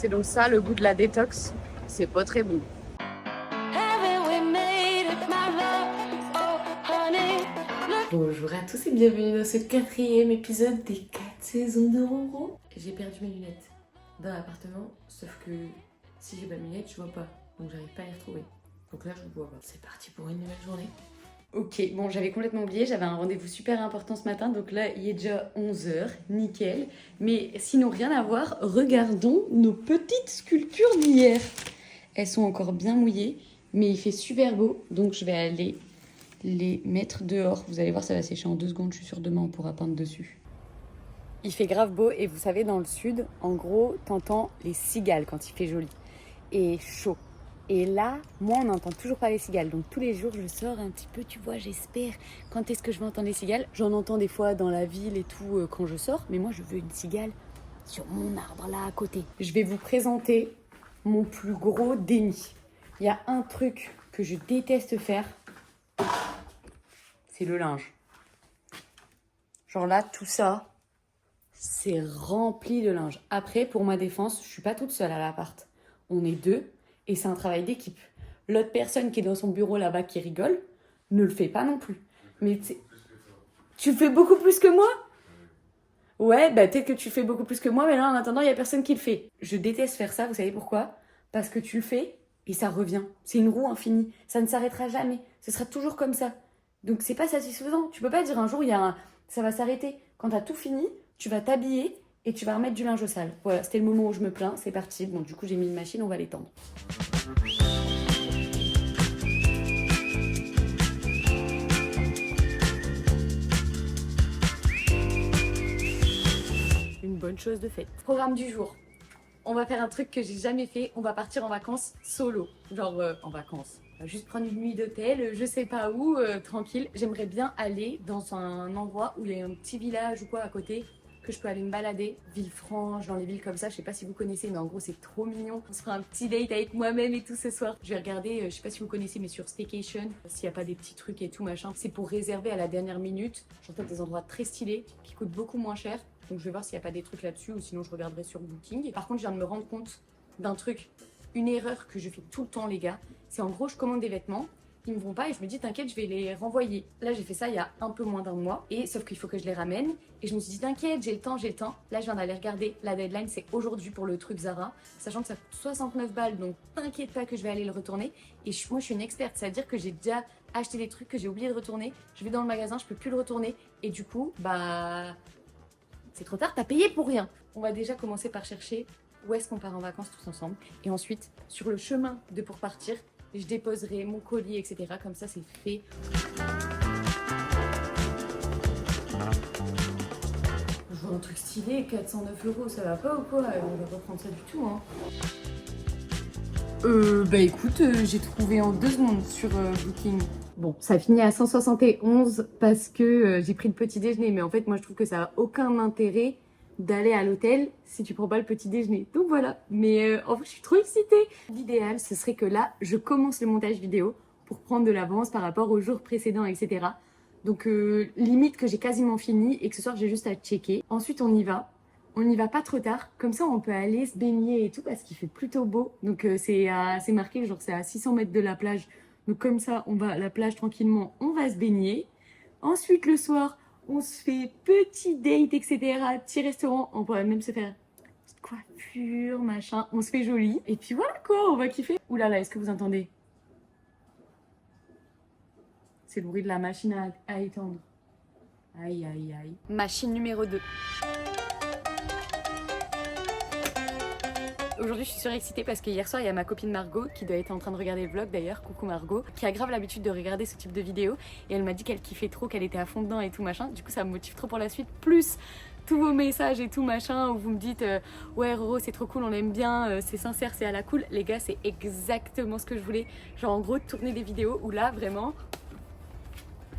C'est donc ça le goût de la détox. C'est pas très bon. Bonjour à tous et bienvenue dans ce 4e épisode des 4 saisons de Roro. J'ai perdu mes lunettes dans l'appartement, sauf que si j'ai pas mes lunettes, je vois pas. Donc j'arrive pas à les retrouver. Donc là, je ne vois pas. C'est parti pour une nouvelle journée. Ok, bon j'avais complètement oublié, j'avais un rendez-vous super important ce matin, donc là il est déjà 11h, nickel. Mais sinon rien à voir, regardons nos petites sculptures d'hier. Elles sont encore bien mouillées, mais il fait super beau, donc je vais aller les mettre dehors. Vous allez voir, ça va sécher en 2 secondes, je suis sûre demain on pourra peindre dessus. Il fait grave beau et vous savez dans le sud, en gros, t'entends les cigales quand il fait joli et chaud. Et là, moi, on n'entend toujours pas les cigales. Donc tous les jours, je sors un petit peu, tu vois, j'espère. Quand est-ce que je vais entendre les cigales? J'en entends des fois dans la ville et tout quand je sors. Mais moi, je veux une cigale sur mon arbre là à côté. Je vais vous présenter mon plus gros déni. Il y a un truc que je déteste faire. C'est le linge. Genre là, tout ça, c'est rempli de linge. Après, pour ma défense, je suis pas toute seule à l'appart. On est 2. Et c'est un travail d'équipe. L'autre personne qui est dans son bureau là-bas qui rigole, ne le fait pas non plus. Mais tu fais beaucoup plus que moi? Ouais, bah peut-être que tu fais beaucoup plus que moi, mais là en attendant, il n'y a personne qui le fait. Je déteste faire ça, vous savez pourquoi? Parce que tu le fais et ça revient. C'est une roue infinie. Ça ne s'arrêtera jamais. Ce sera toujours comme ça. Donc c'est pas satisfaisant. Tu peux pas dire un jour, ça va s'arrêter. Quand tu as tout fini, tu vas t'habiller et tu vas remettre du linge au sale. Voilà, c'était le moment où je me plains, c'est parti. Bon, du coup, j'ai mis une machine, on va l'étendre. Une bonne chose de faite. Programme du jour. On va faire un truc que j'ai jamais fait. On va partir en vacances solo. Genre en vacances. On va juste prendre une nuit d'hôtel, je sais pas où, tranquille. J'aimerais bien aller dans un endroit où il y a un petit village ou quoi à côté, que je peux aller me balader. Villefranche, dans les villes comme ça, je sais pas si vous connaissez, mais en gros c'est trop mignon. On se fera un petit date avec moi-même et tout ce soir. Je vais regarder, je sais pas si vous connaissez, mais sur Staycation, s'il y a pas des petits trucs et tout machin. C'est pour réserver à la dernière minute. J'entends des endroits très stylés, qui coûtent beaucoup moins cher. Donc je vais voir s'il n'y a pas des trucs là-dessus, ou sinon je regarderai sur Booking. Par contre, je viens de me rendre compte d'un truc, une erreur que je fais tout le temps les gars. C'est en gros, je commande des vêtements, ils me vont pas et je me dis t'inquiète, je vais les renvoyer. Là j'ai fait ça il y a un peu moins d'un mois et sauf qu'il faut que je les ramène et je me suis dit t'inquiète, j'ai le temps. Là je viens d'aller regarder, la deadline c'est aujourd'hui pour le truc Zara, sachant que ça coûte 69 balles, donc t'inquiète pas que je vais aller le retourner. Et moi je suis une experte, c'est-à-dire que j'ai déjà acheté des trucs que j'ai oublié de retourner, je vais dans le magasin, je peux plus le retourner et du coup c'est trop tard, t'as payé pour rien. On va déjà commencer par chercher où est-ce qu'on part en vacances tous ensemble et ensuite sur le chemin pour partir, je déposerai mon colis, etc. Comme ça, c'est fait. Je vois un truc stylé, 409 €, ça va pas ou quoi? On va pas prendre ça du tout, hein. Bah écoute, j'ai trouvé en 2 secondes sur Booking. Bon, ça finit à 171 parce que j'ai pris le petit déjeuner. Mais en fait, moi, je trouve que ça n'a aucun intérêt d'aller à l'hôtel si tu prends pas le petit déjeuner. Donc voilà, mais en vrai je suis trop excitée. L'idéal ce serait que là je commence le montage vidéo pour prendre de l'avance par rapport aux jours précédents, etc. Donc limite que j'ai quasiment fini et que ce soir j'ai juste à checker. Ensuite on y va pas trop tard, comme ça on peut aller se baigner et tout parce qu'il fait plutôt beau. Donc c'est marqué, genre c'est à 600 mètres de la plage. Donc comme ça on va à la plage tranquillement, on va se baigner. Ensuite le soir on se fait petit date, etc. Petit restaurant. On pourrait même se faire petite coiffure, machin. On se fait joli. Et puis voilà quoi, on va kiffer. Ouh là là, est-ce que vous entendez? C'est le bruit de la machine à étendre. Aïe, aïe, aïe. Machine numéro 2. Aujourd'hui, je suis surexcitée parce que hier soir, il y a ma copine Margot qui doit être en train de regarder le vlog d'ailleurs, coucou Margot, qui a grave l'habitude de regarder ce type de vidéos et elle m'a dit qu'elle kiffait trop, qu'elle était à fond dedans et tout machin. Du coup, ça me motive trop pour la suite. Plus tous vos messages et tout machin où vous me dites ouais Roro c'est trop cool, on aime bien, c'est sincère, c'est à la cool. Les gars, c'est exactement ce que je voulais. Genre en gros, tourner des vidéos où là, vraiment,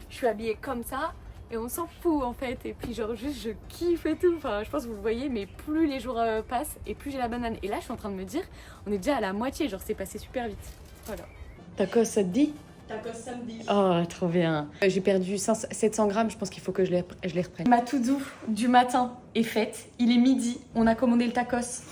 je suis habillée comme ça. Et on s'en fout en fait, et puis genre juste je kiffe et tout, enfin je pense que vous le voyez, mais plus les jours passent et plus j'ai la banane. Et là je suis en train de me dire, on est déjà à la moitié, genre c'est passé super vite, voilà. Tacos ça te dit? Tacos samedi. Oh trop bien. J'ai perdu 700 grammes, je pense qu'il faut que je les reprenne. Ma to-do du matin est faite, il est midi, on a commandé le tacos.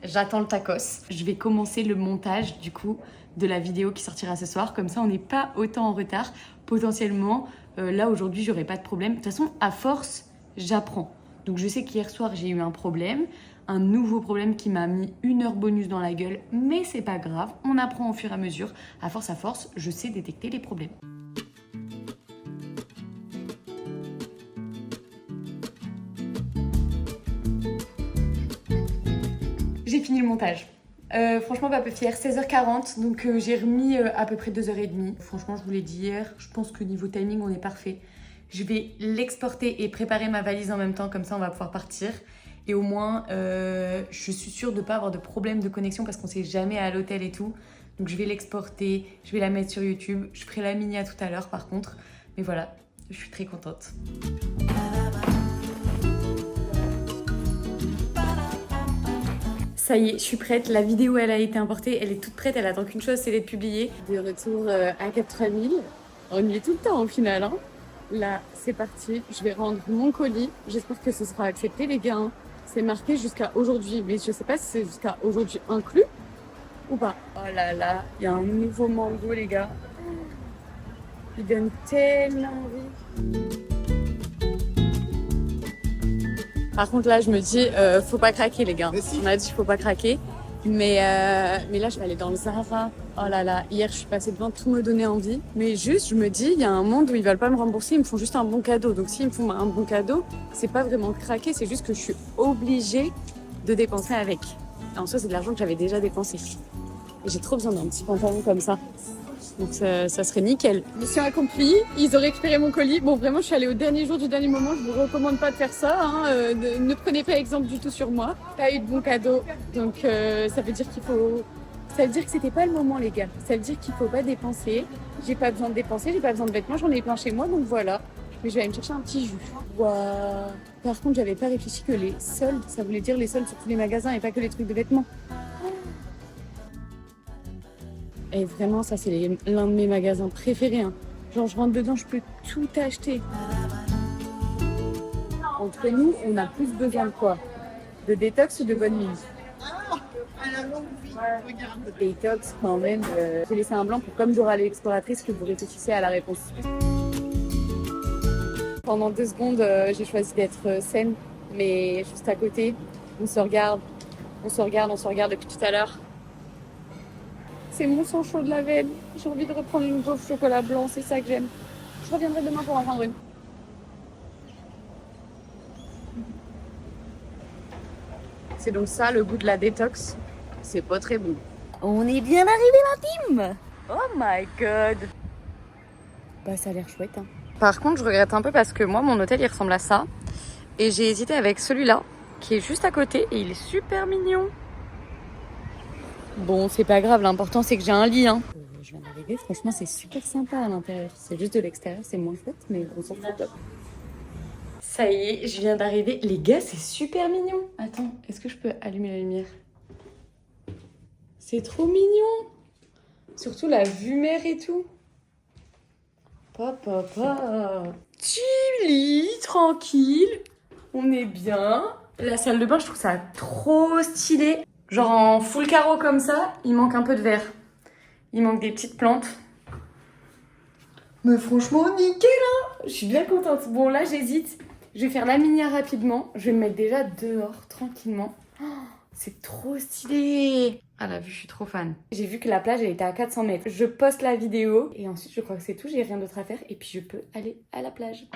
j'attends le tacos. Je vais commencer le montage du coup de la vidéo qui sortira ce soir. Comme ça, on n'est pas autant en retard. Potentiellement, là aujourd'hui, j'aurai pas de problème. De toute façon, à force, j'apprends. Donc je sais qu'hier soir, j'ai eu un problème. Un nouveau problème qui m'a mis 1 heure bonus dans la gueule. Mais c'est pas grave, on apprend au fur et à mesure. À force, je sais détecter les problèmes. J'ai fini le montage. Franchement, pas peu fière. 16h40, donc j'ai remis à peu près 2h30. Franchement, je vous l'ai dit hier, je pense que niveau timing, on est parfait. Je vais l'exporter et préparer ma valise en même temps, comme ça on va pouvoir partir. Et au moins, je suis sûre de ne pas avoir de problème de connexion parce qu'on ne sait jamais à l'hôtel et tout. Donc je vais l'exporter, je vais la mettre sur YouTube. Je ferai la mini à tout à l'heure par contre. Mais voilà, je suis très contente. Ça y est, je suis prête. La vidéo, elle a été importée. Elle est toute prête. Elle attend qu'une chose, c'est d'être publiée. De retour à Cap 3000. On y est tout le temps au final. Hein. Là, c'est parti. Je vais rendre mon colis. J'espère que ce sera accepté, les gars. Hein. C'est marqué jusqu'à aujourd'hui. Mais je sais pas si c'est jusqu'à aujourd'hui inclus ou pas. Oh là là, il y a un nouveau mango, les gars. Il donne tellement envie. Par contre, là, je me dis, faut pas craquer, les gars. On a dit, faut pas craquer. Mais là, je vais aller dans le Zara. Oh là là, hier, je suis passée devant, tout me donnait envie. Mais juste, je me dis, il y a un monde où ils veulent pas me rembourser, ils me font juste un bon cadeau. Donc, s'ils me font un bon cadeau, c'est pas vraiment craquer, c'est juste que je suis obligée de dépenser avec. Et en soi, c'est de l'argent que j'avais déjà dépensé. Et j'ai trop besoin d'un petit pantalon comme ça. Donc ça serait nickel. Mission accomplie, ils ont récupéré mon colis. Bon, vraiment, je suis allée au dernier jour du dernier moment. Je vous recommande pas de faire ça. Hein. Ne prenez pas exemple du tout sur moi. Pas eu de bon cadeau. Donc ça veut dire qu'il faut... Ça veut dire que c'était pas le moment, les gars. Ça veut dire qu'il faut pas dépenser. J'ai pas besoin de dépenser, j'ai pas besoin de vêtements. J'en ai plein chez moi, donc voilà. Mais je vais aller me chercher un petit jus. Waouh. Par contre, j'avais pas réfléchi que les soldes, ça voulait dire les soldes sur tous les magasins et pas que les trucs de vêtements. Et vraiment, ça, c'est l'un de mes magasins préférés. Hein. Genre, je rentre dedans, je peux tout acheter. Entre nous, on a plus besoin de quoi? De détox ou de bonne mine? Détox, quand même. J'ai laissé un blanc pour, comme Dora l'exploratrice, que vous réfléchissez à la réponse. Pendant 2 secondes, j'ai choisi d'être saine, mais juste à côté, on se regarde depuis tout à l'heure. C'est mon sang chaud de la veine. J'ai envie de reprendre une gaufre chocolat blanc, c'est ça que j'aime. Je reviendrai demain pour en prendre une. C'est donc ça le goût de la détox. C'est pas très bon. On est bien arrivé l'intime. Oh my god. Bah ça a l'air chouette. Hein. Par contre je regrette un peu parce que moi mon hôtel il ressemble à ça. Et j'ai hésité avec celui-là qui est juste à côté et il est super mignon. Bon, c'est pas grave, l'important c'est que j'ai un lit. Hein. Je viens d'arriver, franchement c'est super sympa à l'intérieur. C'est juste de l'extérieur, c'est moins chouette, mais on s'en fout top. Ça y est, je viens d'arriver. Les gars, c'est super mignon. Attends, est-ce que je peux allumer la lumière? C'est trop mignon. Surtout la vue mer et tout. Papa. Petit lit, tranquille. On est bien. La salle de bain, je trouve ça trop stylé. Genre en full carreau comme ça, il manque un peu de verre. Il manque des petites plantes. Mais franchement, nickel, hein. Je suis bien contente. Bon, là, j'hésite. Je vais faire la minière rapidement. Je vais me mettre déjà dehors, tranquillement. Oh, c'est trop stylé. Ah, la vue, je suis trop fan. J'ai vu que la plage, elle était à 400 mètres. Je poste la vidéo. Et ensuite, je crois que c'est tout. J'ai rien d'autre à faire. Et puis, je peux aller à la plage.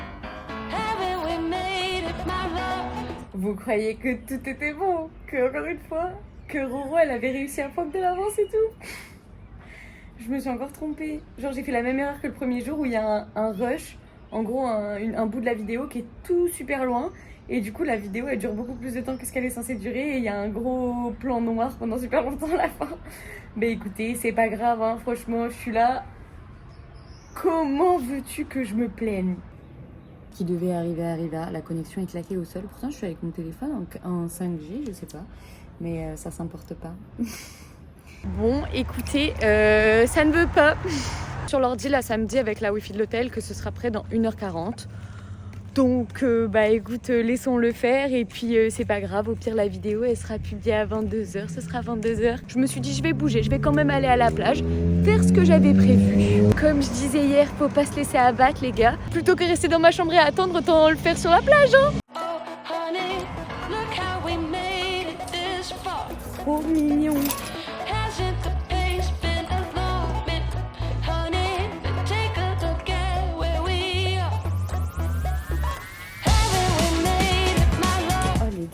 Vous croyez que tout était bon? Que, encore une fois, que Roro, elle avait réussi à prendre de l'avance et tout? Je me suis encore trompée. Genre, j'ai fait la même erreur que le premier jour où il y a un rush. En gros, un bout de la vidéo qui est tout super loin. Et du coup, la vidéo, elle dure beaucoup plus de temps que ce qu'elle est censée durer. Et il y a un gros plan noir pendant super longtemps à la fin. Mais écoutez, c'est pas grave, hein. Franchement, je suis là. Comment veux-tu que je me plaigne? Qui devait arriver, la connexion est claquée au sol. Pourtant, je suis avec mon téléphone en 5G, je sais pas. Mais ça s'importe pas. Bon, écoutez, ça ne veut pas. Sur l'ordi, là, ça me dit avec la wifi de l'hôtel que ce sera prêt dans 1h40. Donc bah écoute, laissons-le faire et puis c'est pas grave, au pire la vidéo elle sera publiée à 22h, ce sera 22h. Je me suis dit je vais bouger, je vais quand même aller à la plage, faire ce que j'avais prévu. Comme je disais hier, faut pas se laisser abattre les gars. Plutôt que rester dans ma chambre et attendre, autant le faire sur la plage hein. Trop mignon.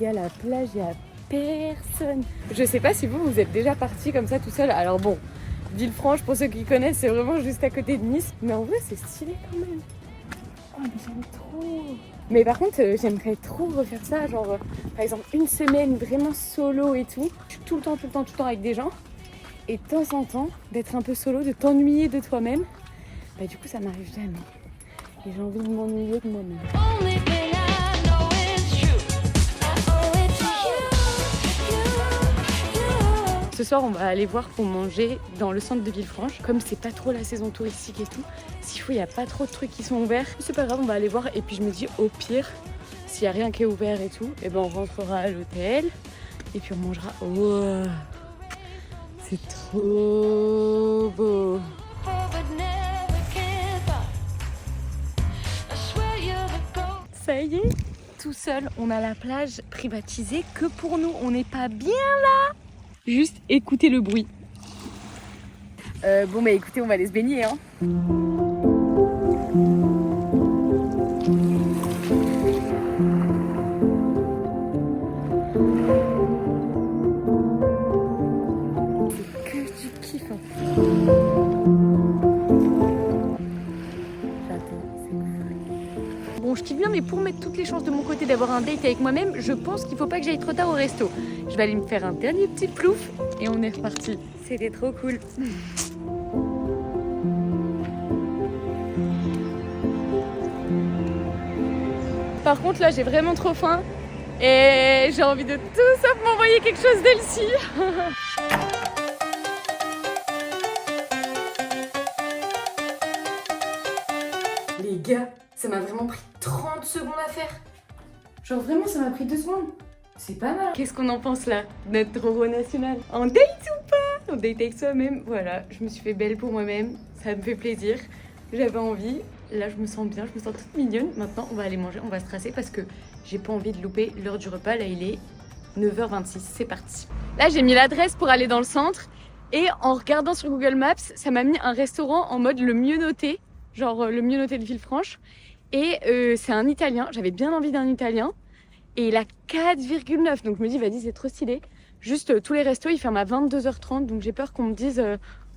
La plage, il n'y a personne. Je sais pas si vous êtes déjà parti comme ça tout seul. Alors bon, Villefranche, pour ceux qui connaissent, c'est vraiment juste à côté de Nice. Mais en vrai, c'est stylé quand même. Oh, mais j'aime trop. Mais par contre, j'aimerais trop refaire ça. Genre, par exemple, une semaine vraiment solo et tout. Je suis tout le temps avec des gens. Et de temps en temps, d'être un peu solo, de t'ennuyer de toi-même. Bah du coup, ça m'arrive jamais. Et j'ai envie de m'ennuyer de moi-même. Ce soir, on va aller voir pour manger dans le centre de Villefranche. Comme c'est pas trop la saison touristique et tout, s'il faut, il n'y a pas trop de trucs qui sont ouverts. C'est pas grave, on va aller voir. Et puis je me dis, au pire, s'il n'y a rien qui est ouvert et tout, et ben on rentrera à l'hôtel. Et puis on mangera. Wow, c'est trop beau. Ça y est, tout seul, on a la plage privatisée que pour nous. On n'est pas bien là. Juste écoutez le bruit. Bon bah écoutez, on va aller se baigner hein. C'est que du kiff hein. Bon, je kiffe bien, mais pour mettre toutes les chances de mon côté d'avoir un date avec moi-même, je pense qu'il faut pas que j'aille trop tard au resto. Je vais aller me faire un dernier petit plouf et on est reparti. C'était trop cool. Par contre, là, j'ai vraiment trop faim et j'ai envie de tout sauf m'envoyer quelque chose d'Elsie. Les gars, ça m'a vraiment pris 30 secondes à faire. Genre vraiment, ça m'a pris 2 secondes. C'est pas mal. Qu'est-ce qu'on en pense là, notre Roro national? En date ou pas? En date avec soi-même. Voilà, je me suis fait belle pour moi-même. Ça me fait plaisir. J'avais envie. Là, je me sens bien, je me sens toute mignonne. Maintenant, on va aller manger, on va se tracer parce que j'ai pas envie de louper l'heure du repas. Là, il est 9h26. C'est parti. Là, j'ai mis l'adresse pour aller dans le centre. Et en regardant sur Google Maps, ça m'a mis un restaurant en mode le mieux noté. Genre le mieux noté de Villefranche. Et c'est un italien. J'avais bien envie d'un italien. Et il a 4,9. Donc je me dis, vas-y, c'est trop stylé. Juste, tous les restos, ils ferment à 22h30. Donc j'ai peur qu'on me dise,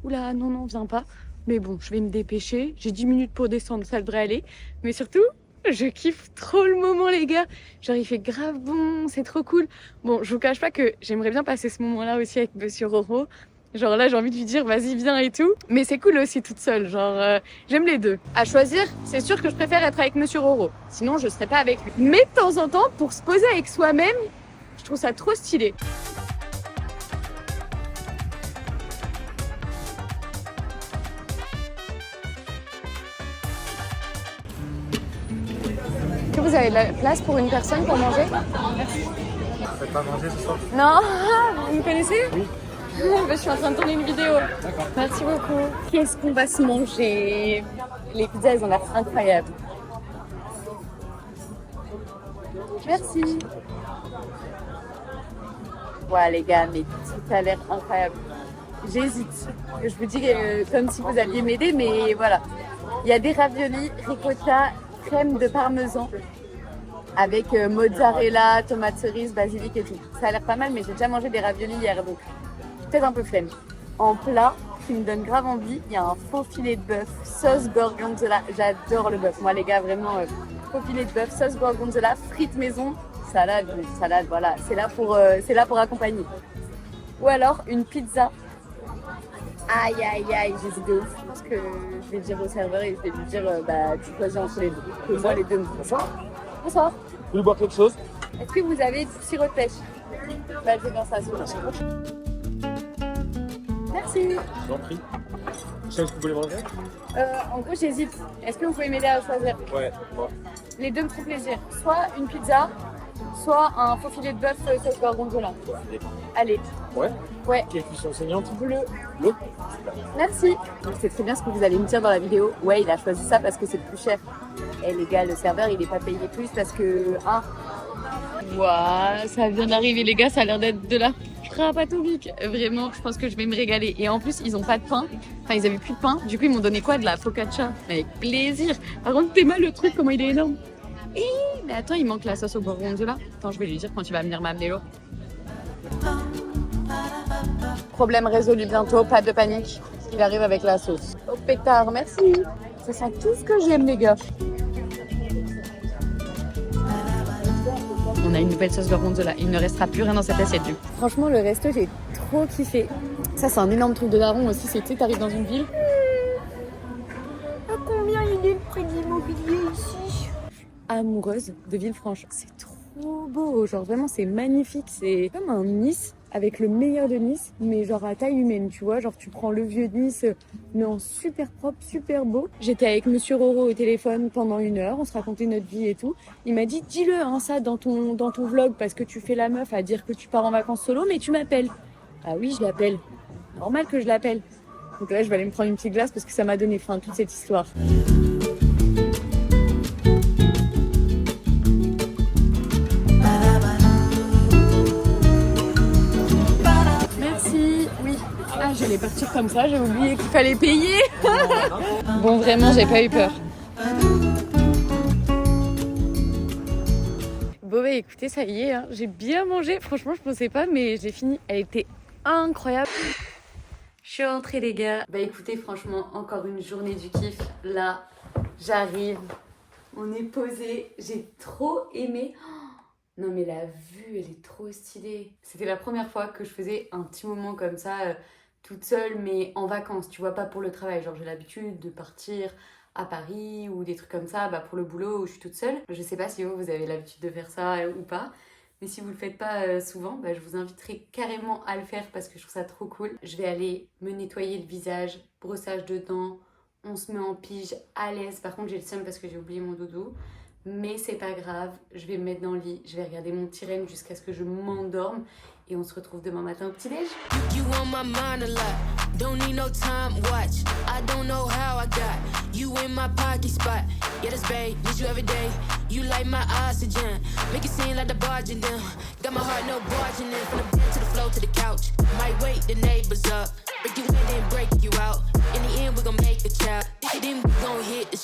oula, non, viens pas. Mais bon, je vais me dépêcher. J'ai 10 minutes pour descendre, ça devrait aller. Mais surtout, je kiffe trop le moment, les gars. Genre, il fait grave bon, c'est trop cool. Bon, je vous cache pas que j'aimerais bien passer ce moment-là aussi avec Monsieur Roro. Genre là, j'ai envie de lui dire, vas-y, viens et tout. Mais c'est cool aussi toute seule. Genre, j'aime les deux. À choisir, c'est sûr que je préfère être avec Monsieur Roro. Sinon, je serais pas avec lui. Mais de temps en temps, pour se poser avec soi-même, je trouve ça trop stylé. Est-ce que vous avez de la place pour une personne pour manger? Merci. Vous faites pas manger ce soir? Non, vous me connaissez? Oui. Je suis en train de tourner une vidéo. D'accord. Merci beaucoup. Qu'est-ce qu'on va se manger? Les pizzas, elles ont l'air incroyables. Merci. Ouais, les gars, mais ça a l'air incroyable. J'hésite. Je vous dis comme si vous alliez m'aider, mais voilà. Il y a des raviolis, ricotta, crème de parmesan avec mozzarella, tomate cerise, basilic et tout. Ça a l'air pas mal, mais j'ai déjà mangé des raviolis hier, donc peut-être un peu flemme. En plat, qui me donne grave envie, il y a un faux filet de bœuf, sauce gorgonzola. J'adore le bœuf. Moi, les gars, vraiment, faux filet de bœuf, sauce gorgonzola, frites maison, salade, voilà. C'est là pour accompagner. Ou alors une pizza. Aïe, j'hésite de ouf. Je pense que je vais dire au serveur et je vais lui dire, tu choisis entre les deux. Que moi, les deux. Bonsoir. Bonsoir. Vous voulez boire quelque chose? Est-ce que vous avez du sirop de pêche? Bah, je vais dans ça. Merci. Je vous en prie. Je sais que vous voulez manger? En gros, j'hésite. Est-ce que vous pouvez m'aider à choisir? Ouais, moi. Les deux me font plaisir. Soit une pizza, soit un faux filet de bœuf sauce gorgonzola. Allez. Ouais. Ouais. Quelle cuisson enseignante? Bleu. Bleu. Merci. Je sais très bien ce que vous allez me dire dans la vidéo. Ouais, il a choisi ça parce que c'est le plus cher. Et les gars, le serveur, il n'est pas payé plus parce que... Hein. Waouh, ça vient d'arriver les gars, ça a l'air d'être de la frappe atomique. Vraiment, je pense que je vais me régaler. Et en plus, ils ont pas de pain. Enfin, ils avaient plus de pain. Du coup, ils m'ont donné quoi? De la focaccia. Avec plaisir. Par contre, t'es mal le truc, comment il est énorme. Mais attends, il manque la sauce au gorgonzola. Attends, je vais lui dire quand il va venir m'amener l'eau. Problème résolu bientôt, pas de panique. Il arrive avec la sauce. Au pétard, merci. Ça sent tout ce que j'aime, les gars. On a une nouvelle sauce gorgonzola. Il ne restera plus rien dans cette assiette du coup. Franchement, le resto, j'ai trop kiffé. Ça, c'est un énorme truc de daron aussi. C'est, tu sais, t'arrives dans une ville. À combien il est le prix de l'immobilier ici? Amoureuse de Villefranche. C'est trop beau. Genre, vraiment, c'est magnifique. C'est comme un Nice avec le meilleur de Nice, mais genre à taille humaine, tu vois. Genre, tu prends le vieux de Nice, mais en super propre, super beau. J'étais avec Monsieur Roro au téléphone pendant 1 heure. On se racontait notre vie et tout. Il m'a dit, dis-le, hein, ça, dans ton vlog, parce que tu fais la meuf à dire que tu pars en vacances solo, mais tu m'appelles. Ah oui, je l'appelle. Normal que je l'appelle. Donc là, je vais aller me prendre une petite glace parce que ça m'a donné faim, toute cette histoire. Merci. Oui. Ah, j'allais partir comme ça, j'ai oublié qu'il fallait payer. Bon, vraiment, j'ai pas eu peur. Bon, bah écoutez, ça y est, hein, j'ai bien mangé. Franchement, je pensais pas, mais j'ai fini. Elle était incroyable. Je suis rentrée, les gars. Bah écoutez, franchement, encore une journée du kiff. Là, j'arrive. On est posé. J'ai trop aimé. Non mais la vue, elle est trop stylée. C'était la première fois que je faisais un petit moment comme ça, toute seule, mais en vacances, tu vois, pas pour le travail. Genre j'ai l'habitude de partir à Paris ou des trucs comme ça, bah, pour le boulot où je suis toute seule. Je sais pas si vous avez l'habitude de faire ça ou pas. Mais si vous le faites pas souvent, bah, je vous inviterai carrément à le faire parce que je trouve ça trop cool. Je vais aller me nettoyer le visage, brossage de dents, on se met en pige à l'aise. Par contre j'ai le seum parce que j'ai oublié mon doudou. Mais c'est pas grave, je vais me mettre dans le lit, je vais regarder mon petit Reine jusqu'à ce que je m'endorme. Et on se retrouve demain matin au petit-déj. You on my mind a lot, don't need no time watch. I don't know how I got you in my pocket spot. Yeah, that's babe, need you every day. You like my oxygen, make it seem like the barging down. Got my heart no barging in, from the bed to the floor to the couch. Might wake the neighbors up, break you in then break you out. In the end we gon' make a child, then we gon' hit the